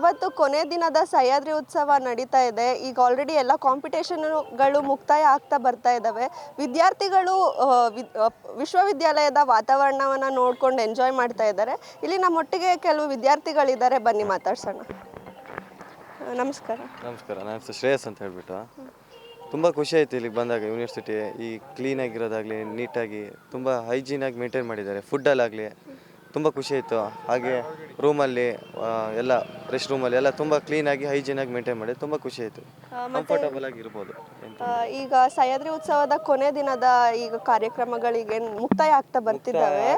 ಇವತ್ತು ಕೊನೆ ದಿನದ ಸಹ್ಯಾದ್ರಿ ಉತ್ಸವ ನಡೀತಾ ಇದೆ. ಈಗ ಆಲ್ರೆಡಿ ಎಲ್ಲ ಕಾಂಪಿಟೇಷನ್ಗಳು ಮುಕ್ತಾಯ ಆಗ್ತಾ ಬರ್ತಾ ಇದ್ದಾವೆ. ವಿದ್ಯಾರ್ಥಿಗಳು ವಿಶ್ವವಿದ್ಯಾಲಯದ ವಾತಾವರಣವನ್ನು ನೋಡ್ಕೊಂಡು ಎಂಜಾಯ್ ಮಾಡ್ತಾ ಇದ್ದಾರೆ. ಇಲ್ಲಿ ನಮ್ಮೊಟ್ಟಿಗೆ ಕೆಲವು ವಿದ್ಯಾರ್ಥಿಗಳಿದ್ದಾರೆ, ಬನ್ನಿ ಮಾತಾಡ್ಸೋಣ. ನಮಸ್ಕಾರ. ನಮಸ್ಕಾರ. ನನ್ನ ಹೆಸರು ಶ್ರೇಯಸ್ ಅಂತ ಹೇಳ್ಬಿಟ್ಟು. ತುಂಬ ಖುಷಿ ಆಯಿತು ಇಲ್ಲಿಗೆ ಬಂದಾಗ. ಯೂನಿವರ್ಸಿಟಿ ಈ ಕ್ಲೀನಾಗಿರೋದಾಗಲಿ, ನೀಟಾಗಿ ತುಂಬ ಹೈಜೀನಾಗಿ ಮೇಂಟೈನ್ ಮಾಡಿದ್ದಾರೆ. ಫುಡ್ಡಲ್ಲಾಗಲಿ ತುಂಬ ಖುಷಿ ಆಯಿತು. ಹಾಗೆ ರೂಮಲ್ಲಿ ಎಲ್ಲ ರೆಸ್ಟ್ ರೂಮಲ್ಲಿ ಎಲ್ಲ ತುಂಬ ಕ್ಲೀನಾಗಿ ಹೈಜೀನಾಗಿ ಮೇಂಟೈನ್ ಮಾಡಿ ತುಂಬ ಖುಷಿ ಆಯಿತು. ಕಂಫರ್ಟಬಲ್ ಆಗಿರ್ಬೋದು. ಈಗ ಸಹ್ಯಾದ್ರಿ ಉತ್ಸವದ ಕೊನೆ ದಿನದ ಈಗ ಕಾರ್ಯಕ್ರಮಗಳಿಗೆ ಮುಕ್ತಾಯ ಆಗ್ತಾ ಬರ್ತಿದ್ದಾವೆ.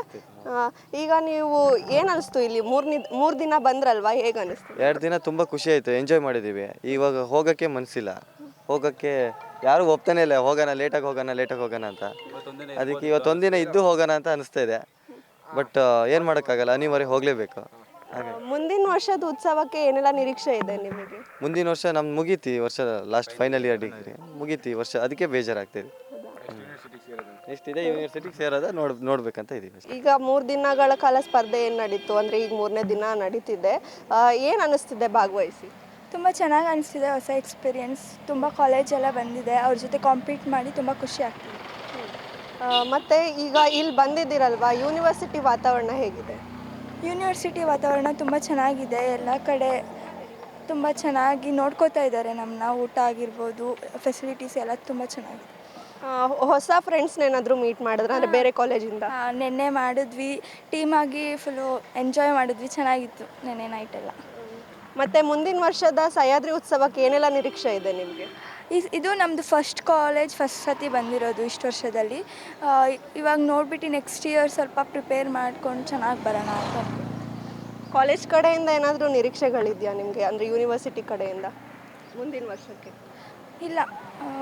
ಈಗ ನೀವು ಏನು ಅನಿಸ್ತು ಇಲ್ಲಿ ಮೂರು ದಿನ ಬಂದ್ರಲ್ವಾ, ಹೇಗೆ ಅನಿಸ್ತು? 2 ದಿನ ತುಂಬ ಖುಷಿ ಆಯಿತು, ಎಂಜಾಯ್ ಮಾಡಿದ್ದೀವಿ. ಇವಾಗ ಹೋಗೋಕ್ಕೆ ಮನಸ್ಸಿಲ್ಲ, ಹೋಗೋಕ್ಕೆ ಯಾರು ಒಪ್ತಾನೆ ಇಲ್ಲ. ಹೋಗೋಣ, ಲೇಟಾಗಿ ಹೋಗೋಣ ಅಂತ. ಅದಕ್ಕೆ ಇವತ್ತೊಂದಿನ ಇದ್ದು ಹೋಗೋಣ ಅಂತ ಅನಿಸ್ತಾ ಇದೆ. ಬಟ್ ಏನು ಮಾಡೋಕ್ಕಾಗಲ್ಲ, ಅನಿವಾರ್ಯ ಹೋಗಲೇಬೇಕು. ಹಾಗೆ ಮುಂದಿನ ವರ್ಷದ ಉತ್ಸವಕ್ಕೆ ಏನೆಲ್ಲ ನಿರೀಕ್ಷೆ ಇದೆ ನಿಮಗೆ? ಮುಂದಿನ ವರ್ಷ ನಮ್ದು ಮುಗೀತಿ, ವರ್ಷ ಲಾಸ್ಟ್ ಫೈನಲ್ ಇಯರ್ ಡಿಗ್ರಿ ಮುಗೀತಿ ವರ್ಷ. ಅದಕ್ಕೆ ಬೇಜಾರಾಗ್ತಿದೆ. ಎಷ್ಟಿದೆ ಯೂನಿವರ್ಸಿಟಿಗೆ ಸೇರೋದ ನೋಡ್ಬೇಕಂತ ಇದ್ದೀವಿ. ಈಗ 3 ದಿನಗಳ ಕಾಲ ಸ್ಪರ್ಧೆ ಏನು ನಡೀತು ಅಂದರೆ ಈಗ 3ನೇ ದಿನ ನಡೀತಿದೆ. ಏನು ಅನ್ನಿಸ್ತಿದೆ ಭಾಗವಹಿಸಿ? ತುಂಬ ಚೆನ್ನಾಗಿ ಅನಿಸ್ತಿದೆ. ಹೊಸ ಎಕ್ಸ್ಪೀರಿಯೆನ್ಸ್. ತುಂಬ ಕಾಲೇಜೆಲ್ಲ ಬಂದಿದೆ, ಅವ್ರ ಜೊತೆ ಕಾಂಪೀಟ್ ಮಾಡಿ ತುಂಬ ಖುಷಿ ಆಗ್ತಿದೆ. ಮತ್ತು ಈಗ ಇಲ್ಲಿ ಬಂದಿದ್ದೀರಲ್ವಾ, ಯೂನಿವರ್ಸಿಟಿ ವಾತಾವರಣ ಹೇಗಿದೆ? ಯೂನಿವರ್ಸಿಟಿ ವಾತಾವರಣ ತುಂಬ ಚೆನ್ನಾಗಿದೆ. ಎಲ್ಲ ಕಡೆ ತುಂಬ ಚೆನ್ನಾಗಿ ನೋಡ್ಕೋತಾ ಇದ್ದಾರೆ ನಮ್ಮನ್ನ. ಊಟ ಆಗಿರ್ಬೋದು, ಫೆಸಿಲಿಟೀಸ್ ಎಲ್ಲ ತುಂಬ ಚೆನ್ನಾಗಿದೆ. ಹೊಸ ಫ್ರೆಂಡ್ಸ್ನ ಏನಾದರೂ ಮೀಟ್ ಮಾಡಿದ್ರೆ ಅಂದರೆ ಬೇರೆ ಕಾಲೇಜಿಂದ? ನೆನ್ನೆ ಮಾಡಿದ್ವಿ, ಟೀಮಾಗಿ ಫುಲ್ಲು ಎಂಜಾಯ್ ಮಾಡಿದ್ವಿ, ಚೆನ್ನಾಗಿತ್ತು ನೆನ್ನೆ ನೈಟೆಲ್ಲ. ಮತ್ತು ಮುಂದಿನ ವರ್ಷದ ಸಹ್ಯಾದ್ರಿ ಉತ್ಸವಕ್ಕೆ ಏನೆಲ್ಲ ನಿರೀಕ್ಷೆ ಇದೆ ನಿಮಗೆ? ಇದು ನಮ್ಮದು ಫಸ್ಟ್ ಸತಿ ಬಂದಿರೋದು ಇಷ್ಟು ವರ್ಷದಲ್ಲಿ. ಇವಾಗ ನೋಡ್ಬಿಟ್ಟು ನೆಕ್ಸ್ಟ್ ಇಯರ್ ಸ್ವಲ್ಪ ಪ್ರಿಪೇರ್ ಮಾಡ್ಕೊಂಡು ಚೆನ್ನಾಗಿ ಬರೋಣ ಅಂತ. ಕಾಲೇಜ್ ಕಡೆಯಿಂದ ಏನಾದರೂ ನಿರೀಕ್ಷೆಗಳಿದೆಯಾ ನಿಮಗೆ, ಅಂದರೆ ಯೂನಿವರ್ಸಿಟಿ ಕಡೆಯಿಂದ ಮುಂದಿನ ವರ್ಷಕ್ಕೆ? ಇಲ್ಲ,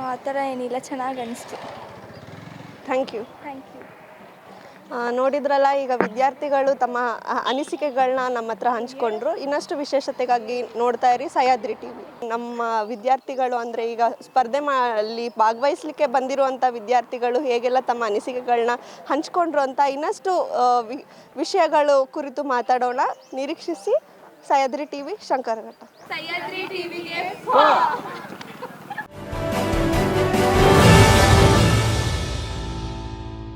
ಆ ಥರ ಏನಿಲ್ಲ, ಚೆನ್ನಾಗಿ ಅನಿಸ್ತು. Thank you. Thank you. ನೋಡಿದ್ರಲ್ಲ, ಈಗ ವಿದ್ಯಾರ್ಥಿಗಳು ತಮ್ಮ ಅನಿಸಿಕೆಗಳನ್ನ ನಮ್ಮ ಹತ್ರ ಹಂಚ್ಕೊಂಡ್ರು. ಇನ್ನಷ್ಟು ವಿಶೇಷತೆಗಾಗಿ ನೋಡ್ತಾ ಇರಿ ಸಹ್ಯಾದ್ರಿ ಟಿವಿ. ನಮ್ಮ ವಿದ್ಯಾರ್ಥಿಗಳು ಅಂದರೆ ಈಗ ಸ್ಪರ್ಧೆಯಲ್ಲಿ ಭಾಗವಹಿಸಲಿಕ್ಕೆ ಬಂದಿರುವಂಥ ವಿದ್ಯಾರ್ಥಿಗಳು ಹೇಗೆಲ್ಲ ತಮ್ಮ ಅನಿಸಿಕೆಗಳನ್ನ ಹಂಚ್ಕೊಂಡ್ರು ಅಂತ ಇನ್ನಷ್ಟು ವಿಷಯಗಳು ಕುರಿತು ಮಾತಾಡೋಣ. ನಿರೀಕ್ಷಿಸಿ. ಸಹ್ಯಾದ್ರಿ ಟಿವಿ, ಶಂಕರಘಟ್ಟ. ಸಹ್ಯಾದ್ರಿ ಟಿವಿಗೆ